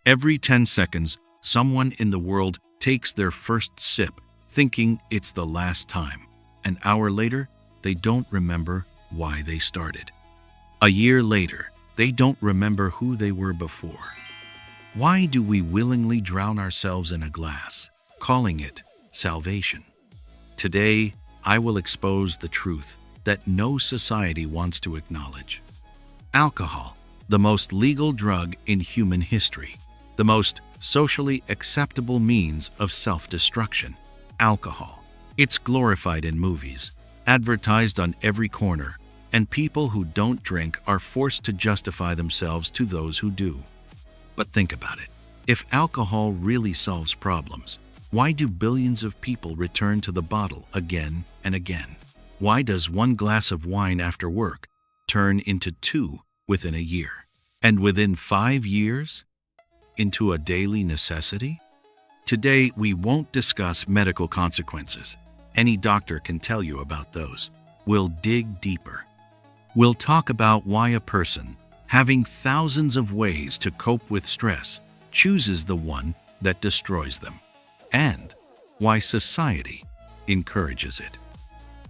Every 10 seconds, someone in the world takes their first sip, thinking it's the last time. An hour later, they don't remember why they started. A year later, they don't remember who they were before. Why do we willingly drown ourselves in a glass, calling it salvation? Today, I will expose the truth that no society wants to acknowledge. Alcohol, the most legal drug in human history, the most socially acceptable means of self-destruction. Alcohol. It's glorified in movies, advertised on every corner, and people who don't drink are forced to justify themselves to those who do. But think about it. If alcohol really solves problems, why do billions of people return to the bottle again and again? Why does one glass of wine after work turn into two within a year? And within 5 years, into a daily necessity? Today, we won't discuss medical consequences. Any doctor can tell you about those. We'll dig deeper. We'll talk about why a person, having thousands of ways to cope with stress, chooses the one that destroys them, and why society encourages it.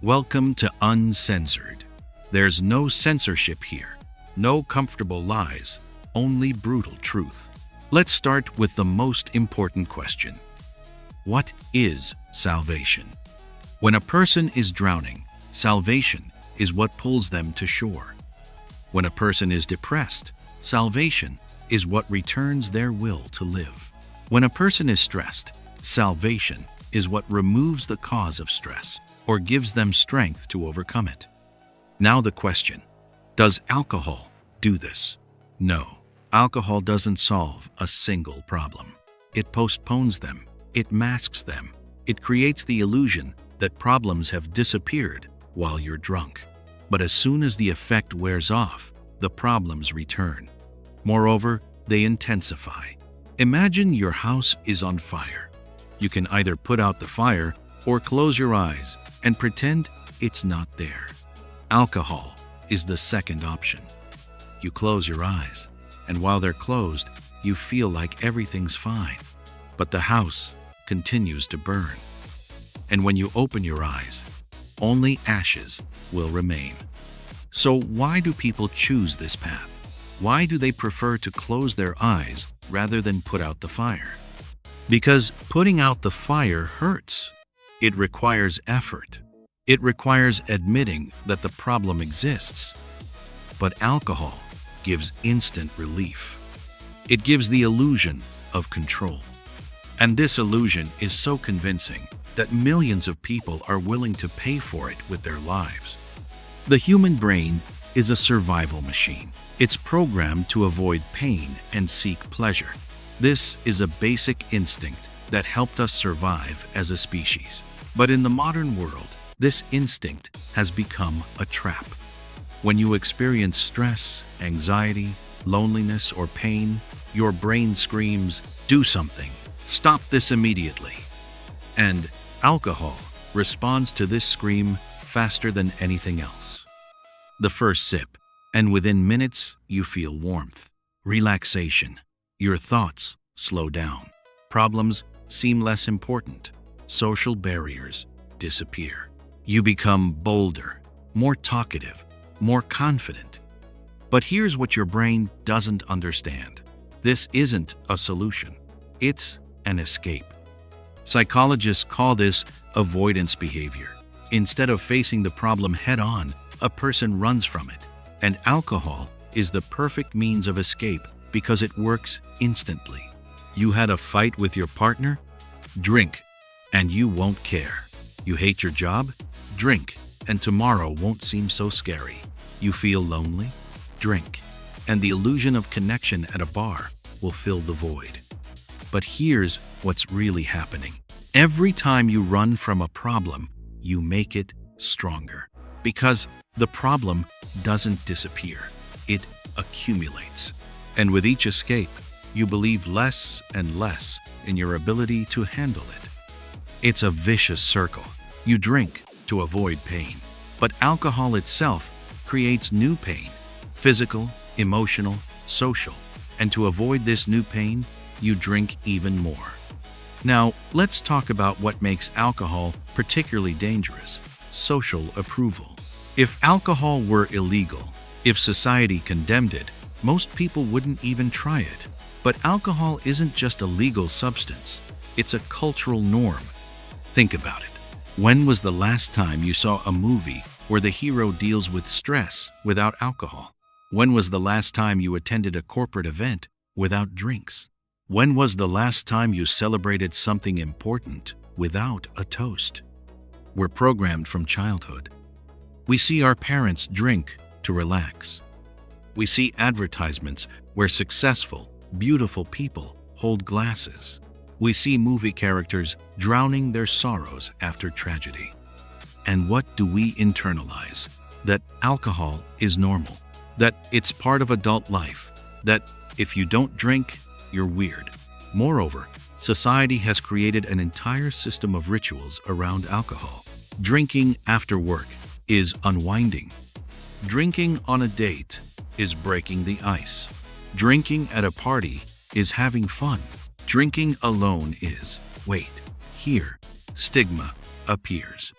Welcome to Uncensored. There's no censorship here, no comfortable lies, only brutal truth. Let's start with the most important question. What is salvation? When a person is drowning, salvation is what pulls them to shore. When a person is depressed, salvation is what returns their will to live. When a person is stressed, salvation is what removes the cause of stress or gives them strength to overcome it. Now the question, does alcohol do this? No, alcohol doesn't solve a single problem. It postpones them, it masks them, it creates the illusion that problems have disappeared while you're drunk. But as soon as the effect wears off, the problems return. Moreover, they intensify. Imagine your house is on fire. You can either put out the fire or close your eyes and pretend it's not there. Alcohol is the second option. You close your eyes, and while they're closed, you feel like everything's fine. But the house continues to burn. And when you open your eyes, only ashes will remain. So why do people choose this path? Why do they prefer to close their eyes rather than put out the fire? Because putting out the fire hurts. It requires effort. It requires admitting that the problem exists. But alcohol gives instant relief. It gives the illusion of control. And this illusion is so convincing that millions of people are willing to pay for it with their lives. The human brain is a survival machine. It's programmed to avoid pain and seek pleasure. This is a basic instinct that helped us survive as a species. But in the modern world, this instinct has become a trap. When you experience stress, anxiety, loneliness, or pain, your brain screams, "Do something. Stop this immediately." And alcohol responds to this scream faster than anything else. The first sip, and within minutes, you feel warmth, relaxation. Your thoughts slow down. Problems seem less important. Social barriers disappear. You become bolder, more talkative, more confident. But here's what your brain doesn't understand. This isn't a solution. It's an escape. Psychologists call this avoidance behavior. Instead of facing the problem head-on, a person runs from it. And alcohol is the perfect means of escape because it works instantly. You had a fight with your partner? Drink, and you won't care. You hate your job? Drink, and tomorrow won't seem so scary. You feel lonely? Drink, and the illusion of connection at a bar will fill the void. But here's what's really happening. Every time you run from a problem, you make it stronger. Because the problem doesn't disappear, it accumulates. And with each escape, you believe less and less in your ability to handle it. It's a vicious circle. You drink to avoid pain, but alcohol itself creates new pain, physical, emotional, social. And to avoid this new pain, you drink even more. Now, let's talk about what makes alcohol particularly dangerous: social approval. If alcohol were illegal, if society condemned it, most people wouldn't even try it. But alcohol isn't just a legal substance, it's a cultural norm. Think about it. When was the last time you saw a movie where the hero deals with stress without alcohol? When was the last time you attended a corporate event without drinks? When was the last time you celebrated something important without a toast? We're programmed from childhood. We see our parents drink to relax. We see advertisements where successful, beautiful people hold glasses. We see movie characters drowning their sorrows after tragedy. And what do we internalize? That alcohol is normal, that it's part of adult life, that if you don't drink, you're weird. Moreover, society has created an entire system of rituals around alcohol. Drinking after work is unwinding. Drinking on a date is breaking the ice. Drinking at a party is having fun. Drinking alone is, wait, here, stigma appears.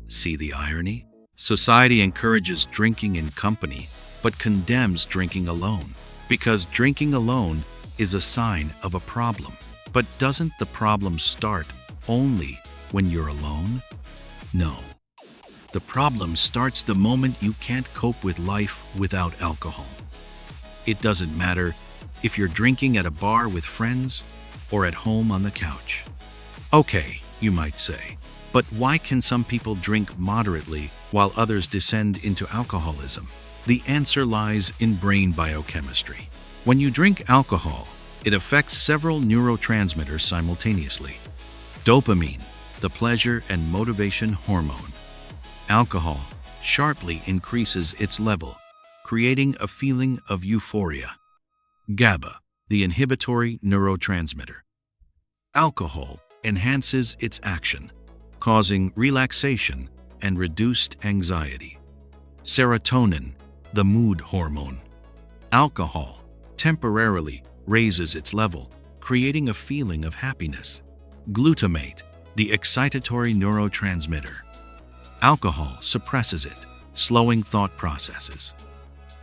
See the irony? Society encourages drinking in company, but condemns drinking alone, because drinking alone is a sign of a problem. But doesn't the problem start only when you're alone? No. The problem starts the moment you can't cope with life without alcohol. It doesn't matter if you're drinking at a bar with friends or at home on the couch. Okay, you might say, but why can some people drink moderately while others descend into alcoholism? The answer lies in brain biochemistry. When you drink alcohol, it affects several neurotransmitters simultaneously. Dopamine, the pleasure and motivation hormone. Alcohol sharply increases its level, creating a feeling of euphoria. GABA, the inhibitory neurotransmitter. Alcohol enhances its action, causing relaxation and reduced anxiety. Serotonin, the mood hormone. Alcohol temporarily raises its level, creating a feeling of happiness. Glutamate, the excitatory neurotransmitter. Alcohol suppresses it, slowing thought processes.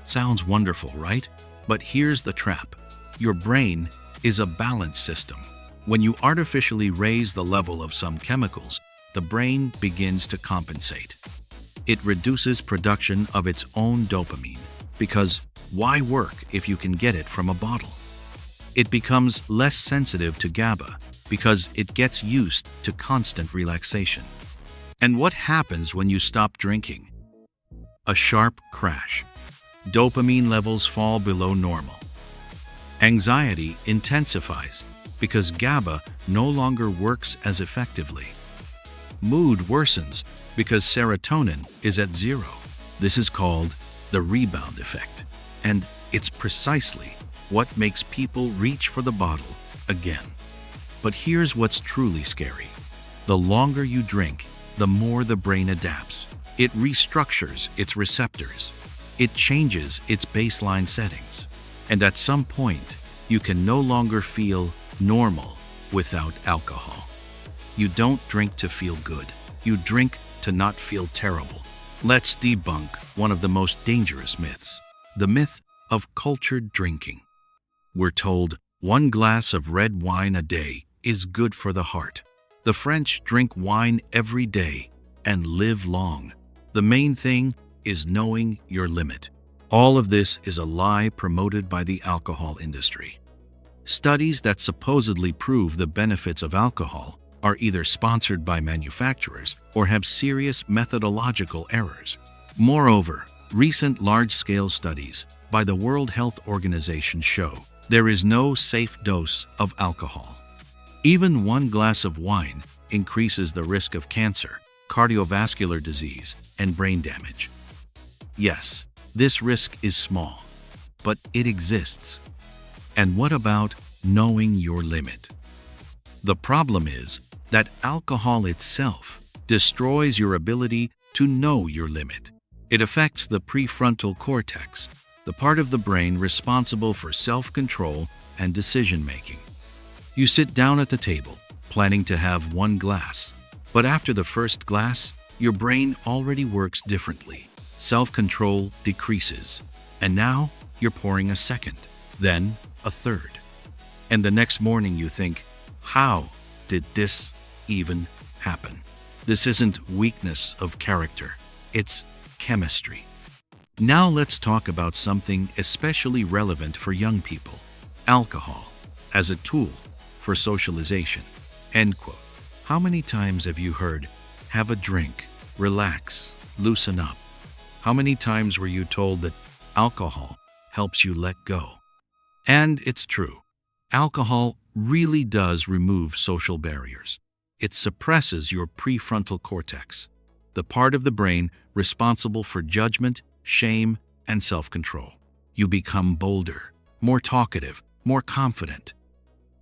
Sounds wonderful, right? But here's the trap. Your brain is a balance system. When you artificially raise the level of some chemicals, the brain begins to compensate. It reduces production of its own dopamine, because why work if you can get it from a bottle? It becomes less sensitive to GABA because it gets used to constant relaxation. And what happens when you stop drinking? A sharp crash. Dopamine levels fall below normal. Anxiety intensifies because GABA no longer works as effectively. Mood worsens because serotonin is at zero. This is called the rebound effect. And it's precisely what makes people reach for the bottle again. But here's what's truly scary. The longer you drink, the more the brain adapts. It restructures its receptors. It changes its baseline settings. And at some point, you can no longer feel normal without alcohol. You don't drink to feel good. You drink to not feel terrible. Let's debunk one of the most dangerous myths, the myth of cultured drinking. We're told 1 glass of red wine a day is good for the heart. The French drink wine every day and live long. The main thing is knowing your limit. All of this is a lie promoted by the alcohol industry. Studies that supposedly prove the benefits of alcohol are either sponsored by manufacturers or have serious methodological errors. Moreover, recent large-scale studies by the World Health Organization show there is no safe dose of alcohol. Even 1 glass of wine increases the risk of cancer, cardiovascular disease, and brain damage. Yes, this risk is small, but it exists. And what about knowing your limit? The problem is that alcohol itself destroys your ability to know your limit. It affects the prefrontal cortex, the part of the brain responsible for self-control and decision-making. You sit down at the table, planning to have one glass. But after the first glass, your brain already works differently. Self-control decreases. And now you're pouring a second, then a third. And the next morning you think, how did this even happen? This isn't weakness of character, it's chemistry. Now let's talk about something especially relevant for young people: alcohol as a tool for socialization. End quote. How many times have you heard, have a drink, relax, loosen up? How many times were you told that alcohol helps you let go? And it's true. Alcohol really does remove social barriers. It suppresses your prefrontal cortex, the part of the brain responsible for judgment, shame, and self-control. You become bolder, more talkative, more confident.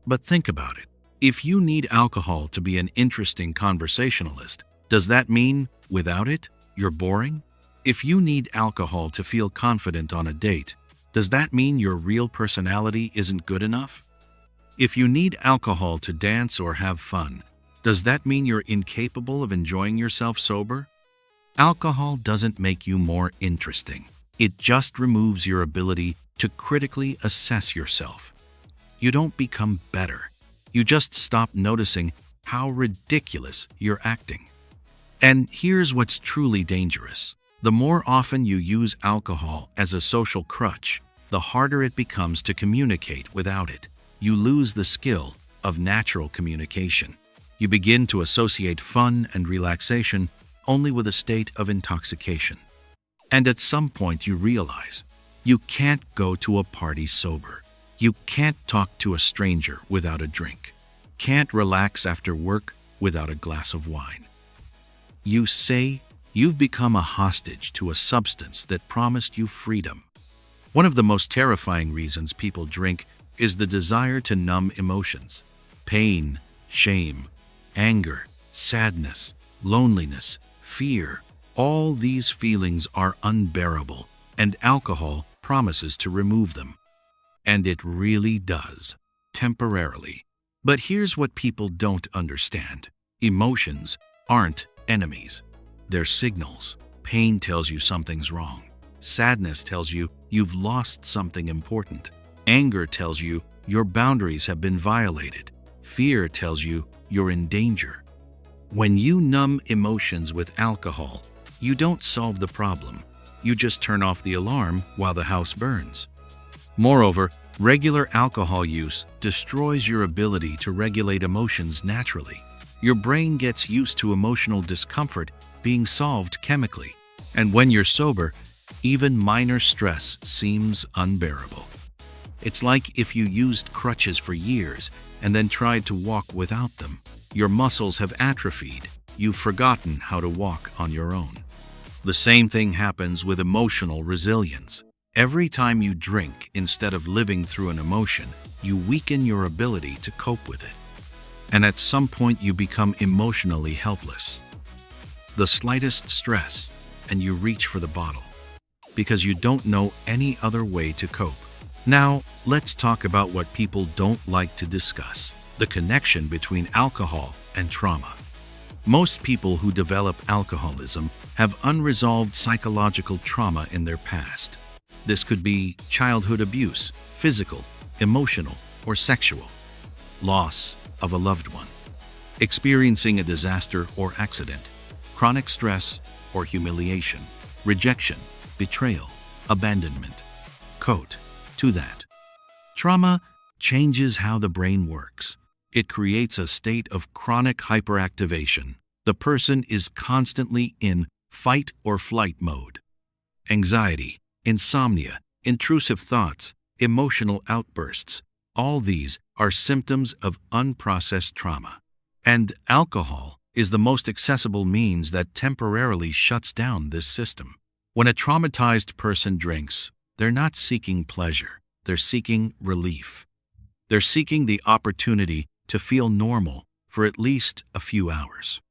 But think about it. If you need alcohol to be an interesting conversationalist, does that mean without it, you're boring? If you need alcohol to feel confident on a date, does that mean your real personality isn't good enough? If you need alcohol to dance or have fun, does that mean you're incapable of enjoying yourself sober? Alcohol doesn't make you more interesting. It just removes your ability to critically assess yourself. You don't become better. You just stop noticing how ridiculous you're acting. And here's what's truly dangerous. The more often you use alcohol as a social crutch, the harder it becomes to communicate without it. You lose the skill of natural communication. You begin to associate fun and relaxation only with a state of intoxication. And at some point you realize you can't go to a party sober. You can't talk to a stranger without a drink. Can't relax after work without a glass of wine. You say you've become a hostage to a substance that promised you freedom. One of the most terrifying reasons people drink is the desire to numb emotions. Pain, shame, anger, sadness, loneliness, fear. All these feelings are unbearable, and alcohol promises to remove them. And it really does, temporarily. But here's what people don't understand. Emotions aren't enemies. They're signals. Pain tells you something's wrong. Sadness tells you you've lost something important. Anger tells you your boundaries have been violated. Fear tells you you're in danger. When you numb emotions with alcohol, you don't solve the problem. You just turn off the alarm while the house burns. Moreover, regular alcohol use destroys your ability to regulate emotions naturally. Your brain gets used to emotional discomfort being solved chemically. And when you're sober, even minor stress seems unbearable. It's like if you used crutches for years and then tried to walk without them. Your muscles have atrophied. You've forgotten how to walk on your own. The same thing happens with emotional resilience. Every time you drink instead of living through an emotion, you weaken your ability to cope with it. And at some point you become emotionally helpless. The slightest stress, and you reach for the bottle, because you don't know any other way to cope. Now, let's talk about what people don't like to discuss: the connection between alcohol and trauma. Most people who develop alcoholism have unresolved psychological trauma in their past. This could be childhood abuse, physical, emotional, or sexual, loss of a loved one, experiencing a disaster or accident, chronic stress or humiliation, rejection, betrayal, abandonment. Quote to that. Trauma changes how the brain works. It creates a state of chronic hyperactivation. The person is constantly in fight or flight mode. Anxiety, insomnia, intrusive thoughts, emotional outbursts, all these are symptoms of unprocessed trauma. And alcohol is the most accessible means that temporarily shuts down this system. When a traumatized person drinks, they're not seeking pleasure, they're seeking relief. They're seeking the opportunity to feel normal for at least a few hours.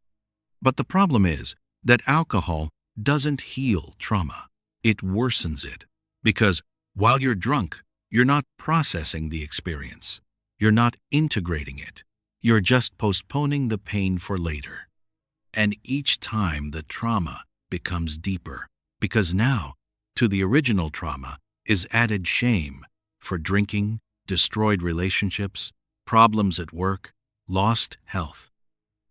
But the problem is that alcohol doesn't heal trauma. It worsens it, because while you're drunk, you're not processing the experience. You're not integrating it. You're just postponing the pain for later. And each time the trauma becomes deeper, because now, to the original trauma, is added shame for drinking, destroyed relationships, problems at work, lost health.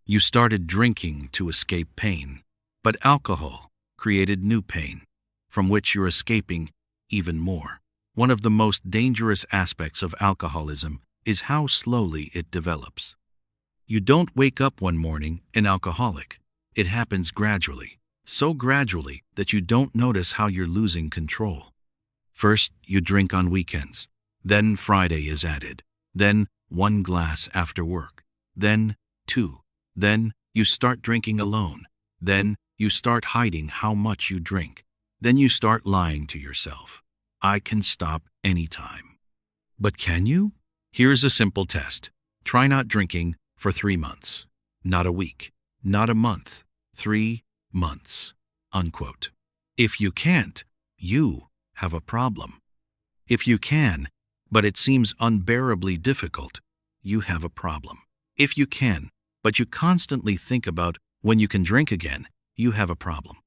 You started drinking to escape pain, but alcohol created new pain, from which you're escaping even more. One of the most dangerous aspects of alcoholism is how slowly it develops. You don't wake up one morning an alcoholic. It happens gradually, so gradually that you don't notice how you're losing control. First, you drink on weekends. Then Friday is added. Then 1 glass after work. Then 2. Then you start drinking alone. Then you start hiding how much you drink. Then you start lying to yourself. I can stop anytime. But can you? Here's a simple test. Try not drinking for 3 months. Not a week. Not a month. 3 months. Unquote. If you can't, you have a problem. If you can, but it seems unbearably difficult, you have a problem. If you can, but you constantly think about when you can drink again, you have a problem.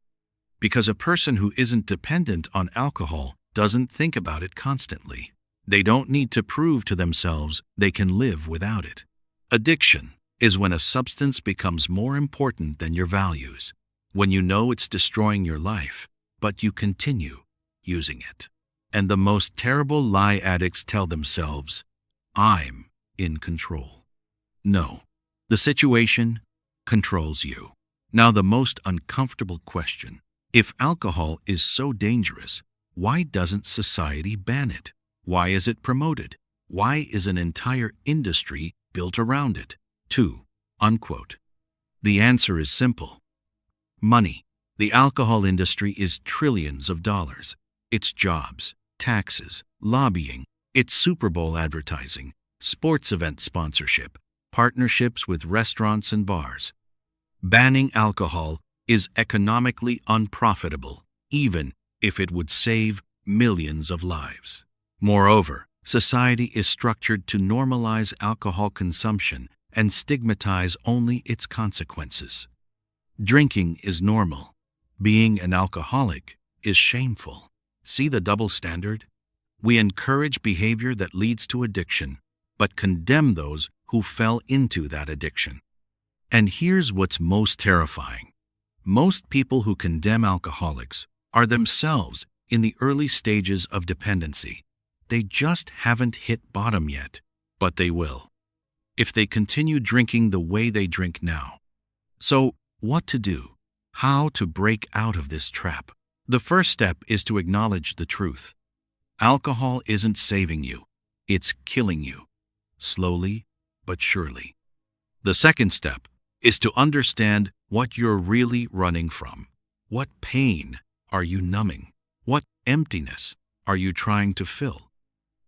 Because a person who isn't dependent on alcohol doesn't think about it constantly. They don't need to prove to themselves they can live without it. Addiction is when a substance becomes more important than your values, when you know it's destroying your life, but you continue using it. And the most terrible lie addicts tell themselves, I'm in control. No, the situation controls you. Now the most uncomfortable question. If alcohol is so dangerous, why doesn't society ban it? Why is it promoted? Why is an entire industry built around it? 2. Unquote. The answer is simple. Money. The alcohol industry is trillions of dollars. It's jobs, taxes, lobbying, it's Super Bowl advertising, sports event sponsorship, partnerships with restaurants and bars. Banning alcohol is economically unprofitable, even if it would save millions of lives. Moreover, society is structured to normalize alcohol consumption and stigmatize only its consequences. Drinking is normal. Being an alcoholic is shameful. See the double standard? We encourage behavior that leads to addiction, but condemn those who fell into that addiction. And here's what's most terrifying. Most people who condemn alcoholics are themselves in the early stages of dependency. They just haven't hit bottom yet, but they will, if they continue drinking the way they drink now. So, what to do? How to break out of this trap? The first step is to acknowledge the truth. Alcohol isn't saving you, it's killing you, slowly but surely. The second step is to understand what you're really running from. What pain are you numbing? What emptiness are you trying to fill?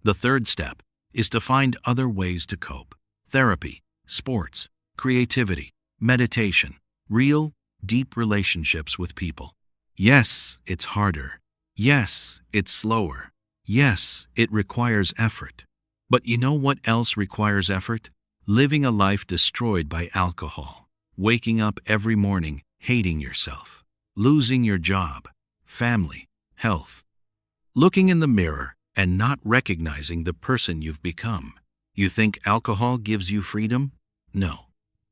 The third step is to find other ways to cope. Therapy, sports, creativity, meditation, real, deep relationships with people. Yes, it's harder. Yes, it's slower. Yes, it requires effort. But you know what else requires effort? Living a life destroyed by alcohol. Waking up every morning hating yourself. Losing your job, family, health. Looking in the mirror and not recognizing the person you've become. You think alcohol gives you freedom? No,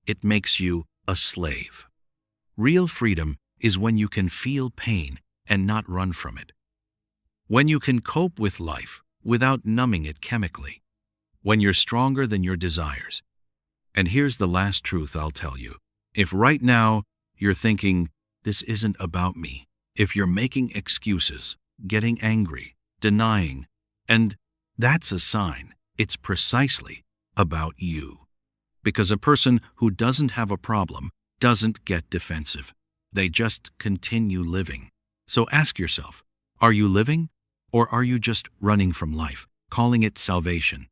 it makes you a slave. Real freedom is when you can feel pain and not run from it. When you can cope with life without numbing it chemically. When you're stronger than your desires. And here's the last truth I'll tell you. If right now you're thinking, this isn't about me, if you're making excuses, getting angry, denying, and that's a sign it's precisely about you. Because a person who doesn't have a problem doesn't get defensive. They just continue living. So ask yourself, are you living? Or are you just running from life, calling it salvation?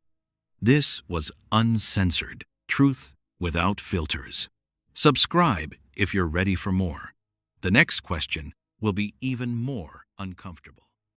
This was Uncensored, truth without filters. Subscribe if you're ready for more. The next question will be even more uncomfortable.